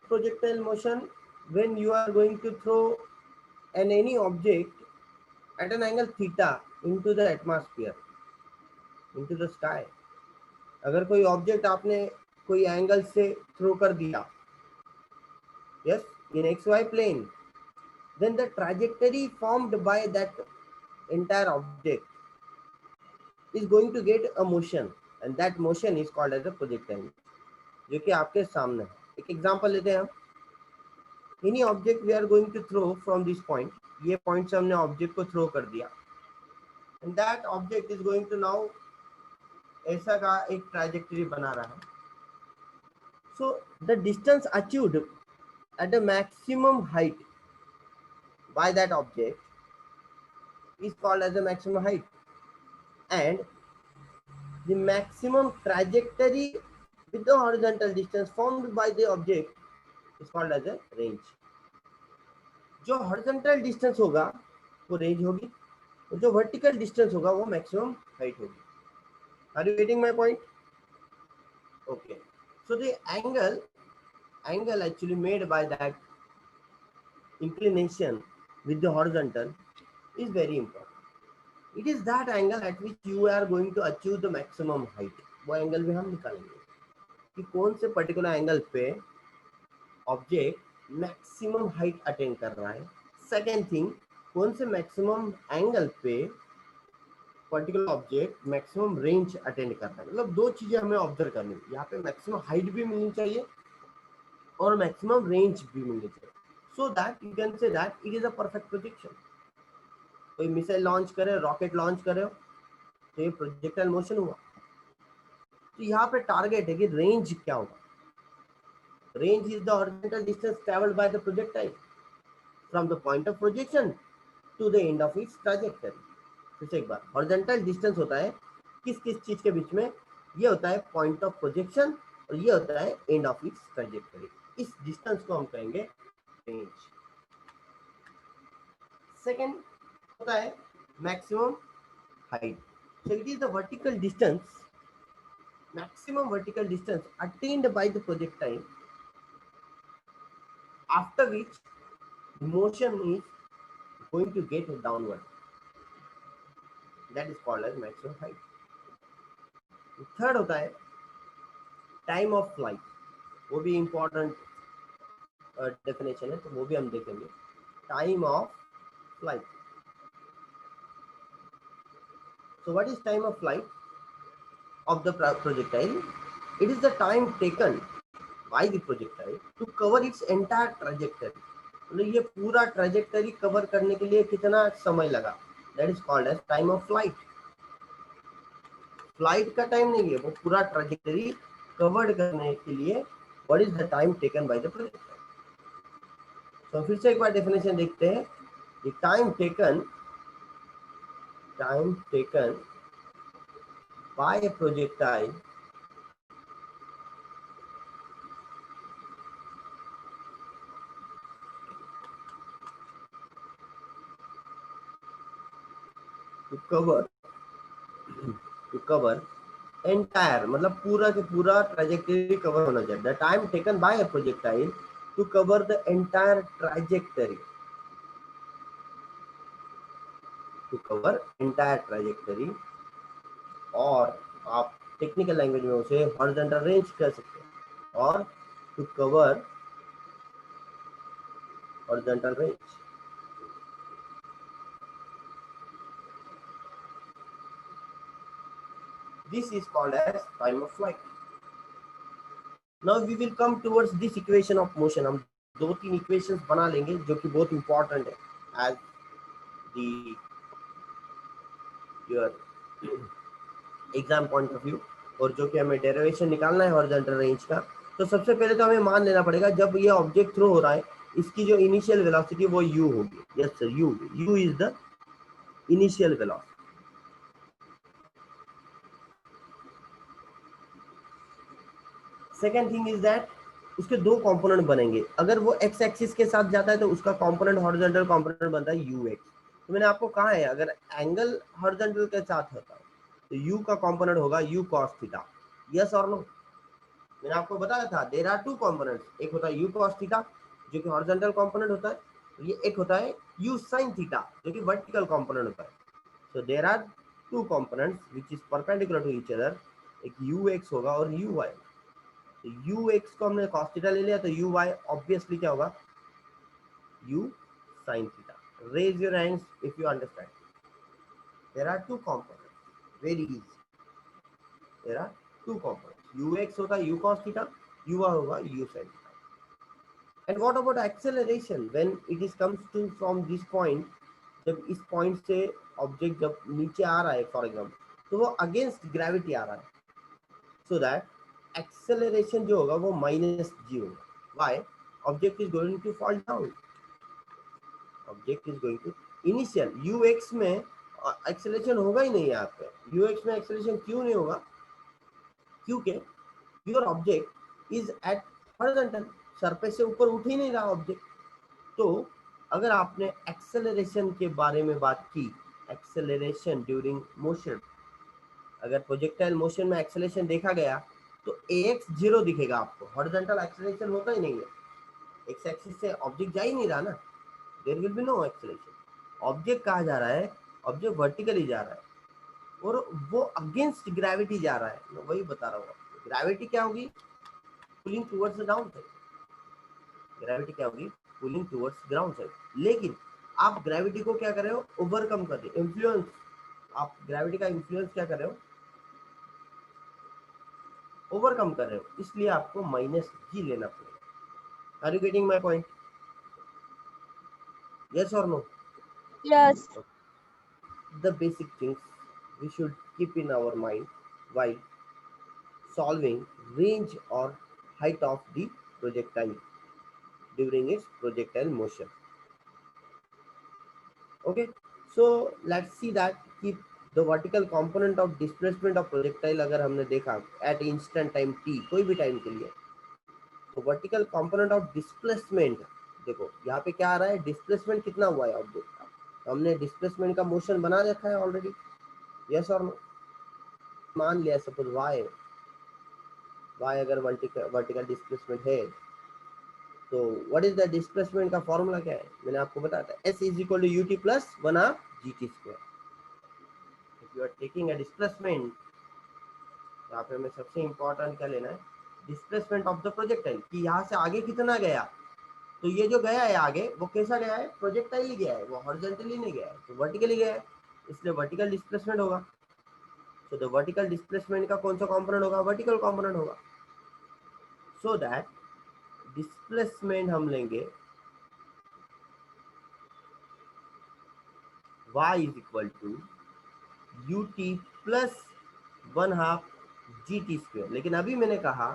projectile motion when you are going to throw any object at an angle theta into the atmosphere, into the sky. अगर कोई object आपने कोई angle से throw कर दिया, yes, in xy plane, then the trajectory formed by that entire object is going to get a motion, and that motion is called as a projectile, जो कि आपके सामने है. एक एग्जांपल लेते हैं हम. Any object we are going to throw from this point, ये पॉइंट से हमने ऑब्जेक्ट को थ्रो कर दिया, and that object is going to now ऐसा का एक ट्रैजेक्टरी बना रहा है. So the distance achieved at the maximum height by that object is called as the maximum height, and the maximum trajectory with the horizontal distance formed by the object is called as a range. जो horizontal distance होगा वो range होगी, और जो vertical distance होगा वो maximum height होगी. Are you getting my point? Okay. So the angle actually made by that inclination with the horizontal is very important. It is that angle at which you are going to achieve the maximum height. वो angle भी हम निकालेंगे कि कौन से particular angle पे object maximum height attend कर रहा है. सेकेंड थिंग, कौन से मैक्सिमम एंगल पे particular object maximum range attend कर रहा है. मतलब दो चीजें हमें ऑब्जर्व करनी है. यहाँ पे मैक्सिमम हाइट भी मिलनी चाहिए और मैक्सिमम रेंज भी मिलनी चाहिए, so that you can say that it is a perfect projection. कोई मिसाइल लॉन्च करे, रॉकेट लॉन्च करे, तो ये प्रोजेक्टाइल मोशन हुआ. तो यहाँ पे टारगेट है कि रेंज क्या होगा. Range is the horizontal distance travelled by the projectile from the point of projection to the end of its trajectory. फिर से एक बार, हॉरिजॉन्टल डिस्टेंस होता है किस किस चीज के बीच में? ये होता है पॉइंट ऑफ प्रोजेक्शन और ये होता है एंड ऑफ इट्स ट्रैजेक्टरी. इस डिस्टेंस को हम कहेंगे रेंज. सेकेंड होता है maximum height. So it is the vertical distance, maximum vertical distance attained by the projectile after which the motion is going to get downward. That is called as maximum height. Third होता है time of flight. वो भी important definition है, तो वो भी हम देखेंगे. Time of flight. So what is time of flight of the projectile? It is the time taken by the projectile to cover its entire trajectory. मतलब ये पूरा ट्रैजेक्टरी कवर करने के लिए कितना समय लगा, that is called as time of flight. Flight का टाइम नहीं है, वो पूरा ट्रैजेक्टरी कवर करने के लिए what is the time taken by the projectile. तो फिर से एक बार डेफिनेशन देखते हैं. The time taken by a projectile to cover entire, मतलब पूरा के पूरा ट्रैजेक्टरी कवर होना चाहिए. The time taken by a projectile to cover the entire trajectory, और आप टेक्निकल लैंग्वेज में उसे हॉरिजॉन्टल रेंज कह सकते हैं, और to cover horizontal range. This is called as time of flight. Now we will come towards this equation of motion. हम दो तीन इक्वेशंस बना लेंगे जो कि बहुत इंपॉर्टेंट है as the your exam point of view, और जो कि हमें डेरिवेशन निकालना है हॉरिजॉन्टल रेंज का. तो सबसे पहले तो हमें मान लेना पड़ेगा जब ये ऑब्जेक्ट थ्रो हो रहा है, इसकी जो इनिशियल वेलोसिटी वो u होगी. Yes sir, u is the initial velocity. Second thing is that उसके दो कंपोनेंट बनेंगे. अगर वो एक्स एक्सिस के साथ जाता है तो उसका कंपोनेंट हॉरिजॉन्टल कंपोनेंट बनता है ux. तो मैंने आपको कहा है अगर एंगल हॉरिजॉन्टल के साथ होता है तो u का कंपोनेंट होगा u cos थीटा. यस और नो? मैंने आपको बताया था देयर आर टू कंपोनेंट्स, एक होता है u cos थीटा जो कि हॉरिजॉन्टल कंपोनेंट होता है, ये एक होता है u sin थीटा जो कि वर्टिकल कंपोनेंट होता है। So there are two components which is perpendicular to each other, एक ux होगा और uy। तो ux को हमने cos थीटा ले लिया, तो uy ऑब्वियसली क्या होगा, u sin theta. Raise your hands if you understand. There are two components, very easy. There are two components, ux होगा u cos थीटा, uy होगा u sin theta. And what about acceleration when it is comes to from this point, जब इस point से object जब नीचे आ रहा है for example, तो वो अगेंस्ट ग्रेविटी आ रहा है, सो दैट एक्सेलरेशन जो होगा वो माइनस जी होगा। Y? Object is going to fall down, object is going to initial ux में एक्सेलरेशन होगा ही नहीं यहाँ पे। ux में एक्सेलरेशन क्यों नहीं होगा? क्योंकि your object is at horizontal, surface से ऊपर उठ ही नहीं रहा ऑब्जेक्ट। तो अगर आपने एक्सेलरेशन के बारे में बात की, एक्सेलरेशन ड्यूरिंग मोशन, अगर प्रोजेक्टाइल मोशन में एक्सेलरेशन देखा गया तो ax 0 दिखेगा आपको, हॉरिजॉन्टल एक्सेलरेशन होता ही नहीं है, एक्स एक्सिस से ऑब्जेक्ट जा ही नहीं रहा ना, there will be no acceleration. Object कहाँ जा रहा है? ऑब्जेक्ट वर्टिकली जा रहा है और वो अगेंस्ट ग्रेविटी जा रहा है। मैं वही बता रहा हूँ आपको, ग्रेविटी क्या होगी? Pulling towards the down side. Gravity क्या होगी? Pulling towards ground side. लेकिन आप ग्रेविटी को क्या कर रहे हो? ओवरकम कर रहे हो, इन्फ्लुएंस। आप ग्रेविटी का इन्फ्लुएंस क्या कर रहे हो? ओवरकम कर रहे हो, इसलिए आपको माइनस जी लेना पड़ेगा। Are you getting my point? Yes और no? Yes. The basic things we should keep in our mind while solving range or height of the projectile during its projectile motion. Okay, so let's see that कि the vertical component of displacement of projectile अगर हमने देखा at instant time t, कोई भी time के लिए, तो vertical component of displacement, देखो यहाँ पे क्या आ रहा है, डिस्प्लेसमेंट कितना हुआ है ऑब्जेक्ट का, तो हमने डिस्प्लेसमेंट का मोशन बना रखा है ऑलरेडी, यस और नो? मान लिया सपोज वाई अगर वर्टिकल डिस्प्लेसमेंट है, तो व्हाट इज द डिस्प्लेसमेंट का फॉर्मूला क्या है? मैंने आपको बताया था, S is equal to ut plus 1/2 gt square. If you are taking a displacement, यहाँ पे हमें सबसे इंपॉर्टेंट क्या लेना है, डिस्प्लेसमेंट ऑफ द प्रोजेक्टाइल, कि यहाँ से आगे कितना गया। तो ये जो गया है आगे, वो कैसा गया है? प्रोजेक्टाइल ही गया है, वो हॉरिजॉन्टली नहीं गया है, तो वर्टिकली गया है, इसलिए वर्टिकल डिस्प्लेसमेंट होगा। सो द वर्टिकल डिस्प्लेसमेंट का कौन सा कंपोनेंट होगा? वर्टिकल कंपोनेंट होगा। सो दैट डिस्प्लेसमेंट हम लेंगे y इज इक्वल टू ut प्लस 1/2 gt स्क्वायर। लेकिन अभी मैंने कहा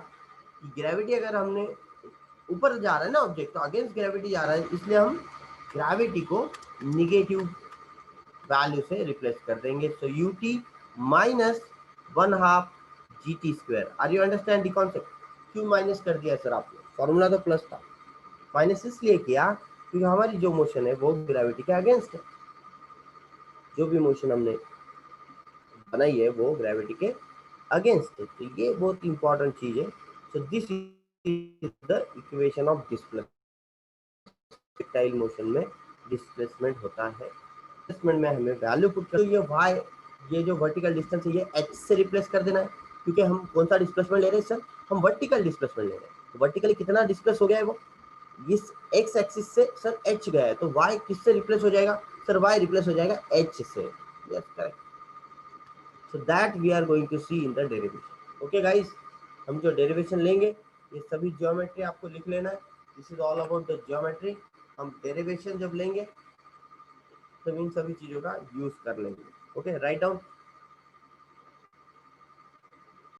कि ग्रेविटी अगर हमने ऊपर जा रहा है ना ऑब्जेक्ट, तो अगेंस्ट ग्रेविटी जा रहा है, इसलिए हम ग्रेविटी को निगेटिव वैल्यू से रिप्लेस कर देंगे। So ut minus 1/2 gt square. Are you understand the concept? क्यों माइनस कर दिया सर आपने? फॉर्मूला तो प्लस था, माइनस इसलिए किया क्योंकि हमारी जो मोशन है वो ग्रेविटी के अगेंस्ट है, जो भी मोशन हमने बनाई है वो ग्रेविटी के अगेंस्ट है, तो ये बहुत इंपॉर्टेंट चीज है। So this is the equation of displacement. Projectile motion में डिस्प्लेसमेंट होता है, डिस्प्लेसमेंट में हमें वैल्यू पुट कर, ये y, ये जो वर्टिकल डिस्टेंस है ये h से रिप्लेस कर देना है, क्योंकि हम कौन सा डिस्प्लेसमेंट ले रहे हैं सर? हम वर्टिकल डिस्प्लेसमेंट ले रहे हैं। तो वर्टिकली कितना डिस्प्लेस हो गया है? वो इस x एक्सिस से सर h गया है, तो y किससे रिप्लेस हो जाएगा सर? y रिप्लेस हो जाएगा h से। Yes correct. So that we are going to see in the derivation. Okay guys, हम जो डेरिवेशन लेंगे ये सभी ज्योमेट्री आपको लिख लेना है। This is all about the geometry. हम डेरिवेशन जब लेंगे तब इन सभी चीजों का यूज कर लेंगे। Okay, write down